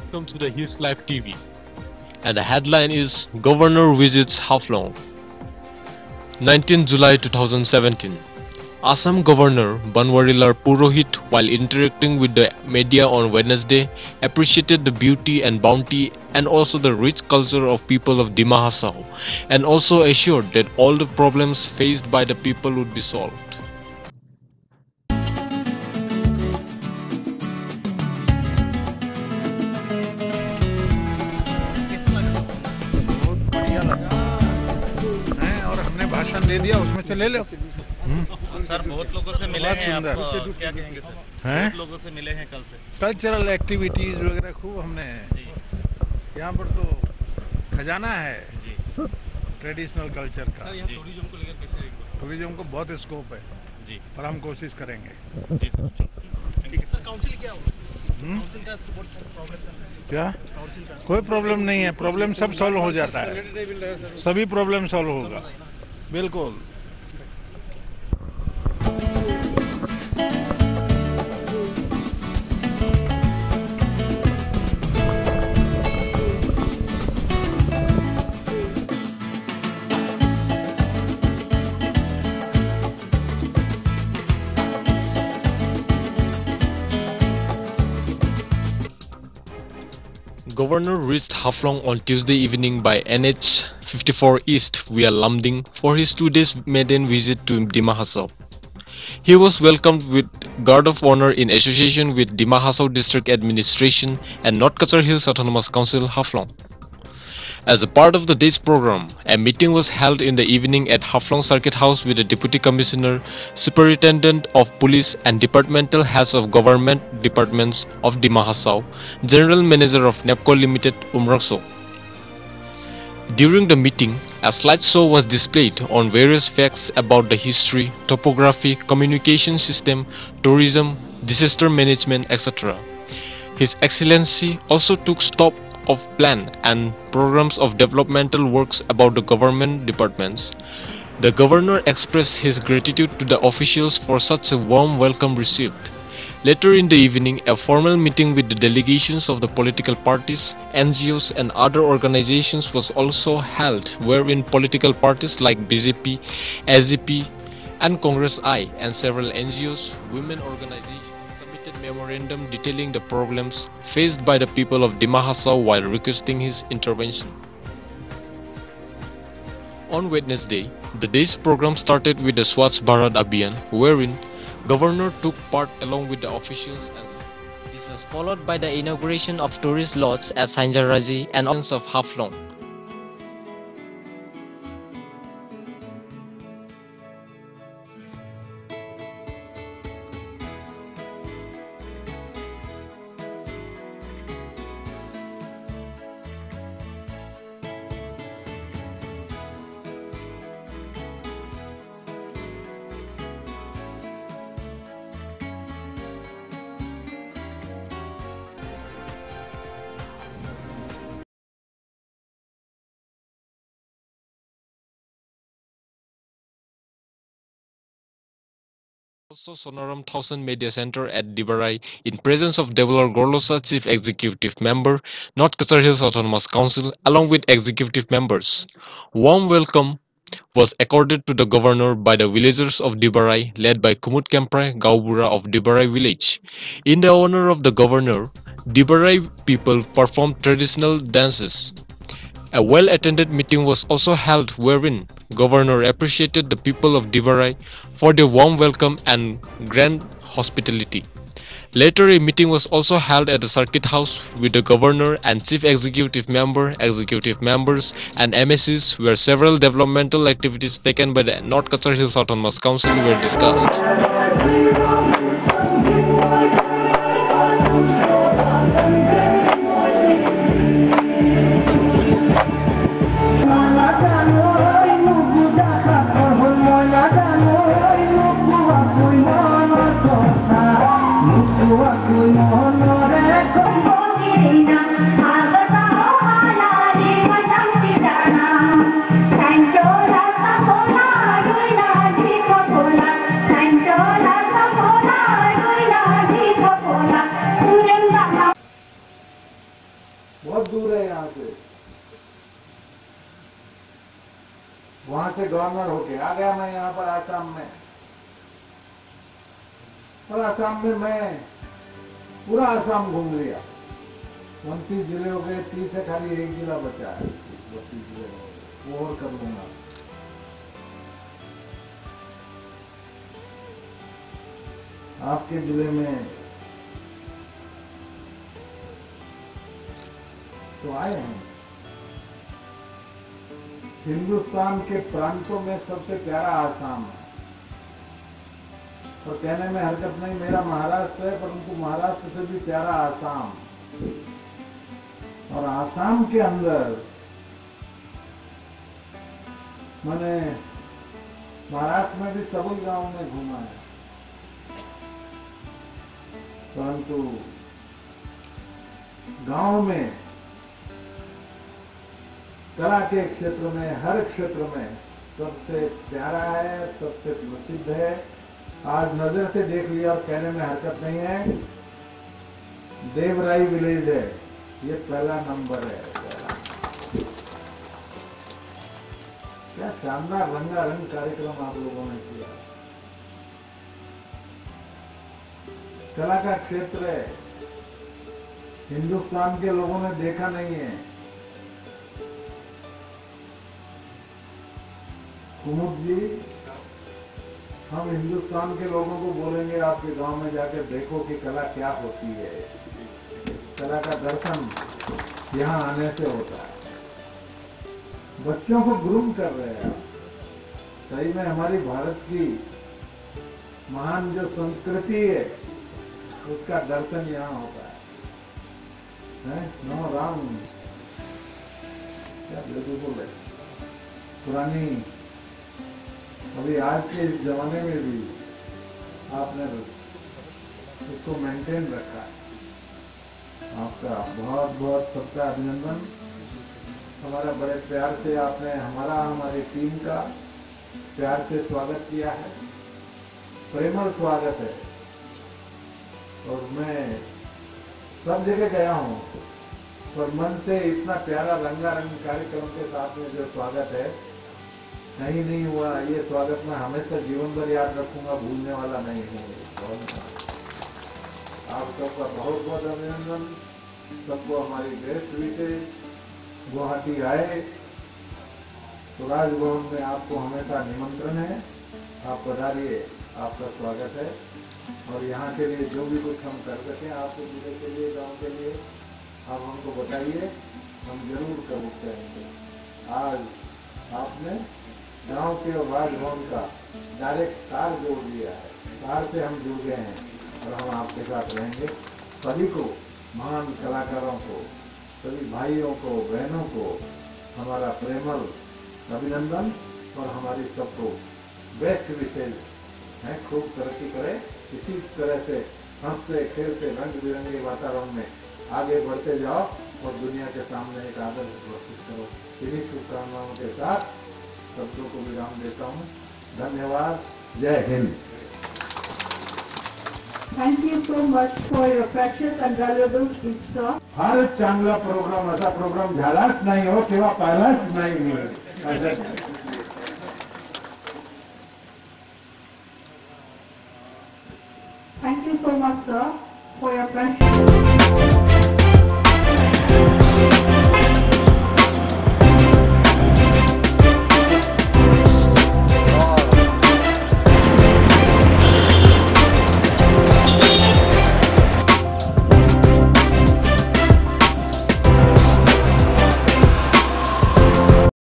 welcome to the His Life TV. And the headline is Governor visits Haflong. 19 July 2017. Assam Governor Banwarilal Purohit, while interacting with the media on Wednesday, appreciated the beauty and bounty and also the rich culture of people of Dima Hasao, and also assured that all the problems faced by the people would be solved. बहुत बढ़िया लगा हैं और हमने भाषण दे दिया उसमें से ले लो सर बहुत लोगों से मिले बहुत हैं आप सुंदर। क्या कहेंगे सर? हैं? बहुत लोगों से मिले हैं कल से। कल्चरल एक्टिविटीज वगैरह खूब हमने जी यहाँ पर तो खजाना है जी ट्रेडिशनल कल्चर का। जी टूरिज्म को लेकर कैसे टूरिज्म को बहुत स्कोप है जी और हम कोशिश करेंगे। जी सर सर काउंसिल क्या होगा? हम्म? काउंसिल का सपोर्ट प्रॉब्लम चल रहा है। क्या काउंसिल का कोई प्रॉब्लम नहीं है, प्रॉब्लम सब सॉल्व हो जाता है, सभी प्रॉब्लम सॉल्व होगा बिल्कुल। Governor reached Haflong on Tuesday evening by NH 54 East via Lamding for his 2 days maiden visit to Dima Hasao. He was welcomed with Guard of Honor in association with Dima Hasao District Administration and North Kachar Hills Autonomous Council Haflong. As a part of the day's program, a meeting was held in the evening at Haflong Circuit House with the Deputy Commissioner, Superintendent of Police and departmental heads of government departments of Dima Hasao, General Manager of NEPCO Limited Umrangso. During the meeting, a slideshow was displayed on various facts about the history, topography, communication system, tourism, disaster management, etc. His Excellency also took stock of plan and programs of developmental works about the government departments. The governor expressed his gratitude to the officials for such a warm welcome received. Later in the evening, a formal meeting with the delegations of the political parties, NGOs and other organizations was also held, wherein political parties like BJP, AGP and Congress I and several NGOs, women organizations submitted memorandum detailing the problems faced by the people of Dima Hasao while requesting his intervention. On Wednesday, the day's program started with the Swachh Bharat Abhiyan, wherein Governor took part along with the officials and This was followed by the inauguration of tourist lodge at Sanjaraji and options of Haflong. also Sonaram Thousand Media Center at Dibarai in presence of Develar Gorlosa, Chief Executive Member, North Kachar Hills Autonomous Council, along with executive members. Warm welcome was accorded to the governor by the villagers of Dibarai, led by Kumut Kemprai Gaubura of Dibarai village. In the honor of the governor, Dibarai people performed traditional dances. A well-attended meeting was also held wherein Governor appreciated the people of Divarai for their warm welcome and grand hospitality. Later, a meeting was also held at the Circuit House with the Governor and Chief Executive Member, Executive Members and MSCs where several developmental activities taken by the North Kachar Hills Autonomous Council were discussed. Farmer होके आ गया मैं यहाँ पर आसाम में, और आसाम में मैं पूरा आसाम घूम लिया। 29 जिले हो गए, 30 से खाली एक जिला बचा है, 32 जिले हो गए, वो और कर लूंगा। आपके जिले में तो आए हैं। हिंदुस्तान के प्रांतों में सबसे प्यारा आसाम है, और कहने में हरकत नहीं, मेरा महाराष्ट्र है, परंतु महाराष्ट्र से भी प्यारा आसाम। और आसाम के अंदर मैंने महाराष्ट्र में भी सबल गांव में घूमा है, परंतु गांव में कला के क्षेत्र में, हर क्षेत्र में सबसे प्यारा है, सबसे प्रसिद्ध है। आज नजर से देख लिया और कहने में हरकत नहीं है, देवराई विलेज है, ये पहला नंबर है। क्या शानदार रंगारंग कार्यक्रम आप लोगों ने किया। कला का क्षेत्र है, हिंदुस्तान के लोगों ने देखा नहीं है। कुमुद जी, हम हिंदुस्तान के लोगों को बोलेंगे आपके गांव में जाकर देखो कि कला क्या होती है। कला का दर्शन यहाँ आने से होता है। बच्चों को ग्रूम कर रहे हैं आप। सही में हमारी भारत की महान जो संस्कृति है उसका दर्शन यहाँ होता है? नो राम, क्या बिल्कुल है। पुरानी, अभी आज के इस जमाने में भी आपने उसको मेंटेन रखा है। आपका बहुत बहुत सबका अभिनंदन। हमारा बड़े प्यार से आपने हमारी टीम का प्यार से स्वागत किया है, प्रेमल स्वागत है। और मैं सब जगह गया हूँ, पर मन से इतना प्यारा रंगारंग कार्यक्रम के साथ में जो स्वागत है नहीं हुआ। ये स्वागत मैं हमेशा जीवन भर याद रखूंगा, भूलने वाला नहीं हूँ। आप सबका बहुत बहुत अभिनंदन। सबको हमारी बेस्ट विशेष। गुवाहाटी आए तो राजभवन में आपको हमेशा निमंत्रण है, आप पधारिए, आपका स्वागत है। और यहाँ के लिए जो भी कुछ हम कर सकें आपके जिले के लिए, गांव के लिए, आप हमको बताइए, हम जरूर करेंगे। आज आपने गांव के और राजभवन का डायरेक्ट तार जोड़ दिया है, तार से हम जुड़ गए हैं और हम आपके साथ रहेंगे। सभी को, महान कलाकारों को, सभी भाइयों को, बहनों को हमारा प्रेमल अभिनंदन और हमारी सबको बेस्ट विशेष है। खूब तरक्की करे, इसी तरह से हंसते खेलते रंग बिरंगे वातावरण में आगे बढ़ते जाओ और दुनिया के सामने एक आदर्श प्रस्तुत करो। इन्हीं शुभकामनाओं के साथ सबको को विराम देता हूँ। धन्यवाद। जय Hind. Thank you so much for your precious and valuable speech, sir. हर चांगला प्रोग्राम असा प्रोग्राम झालाच नाही हो किंवा पाहिलाच नाही मी असं. Thank you so much, sir, for your precious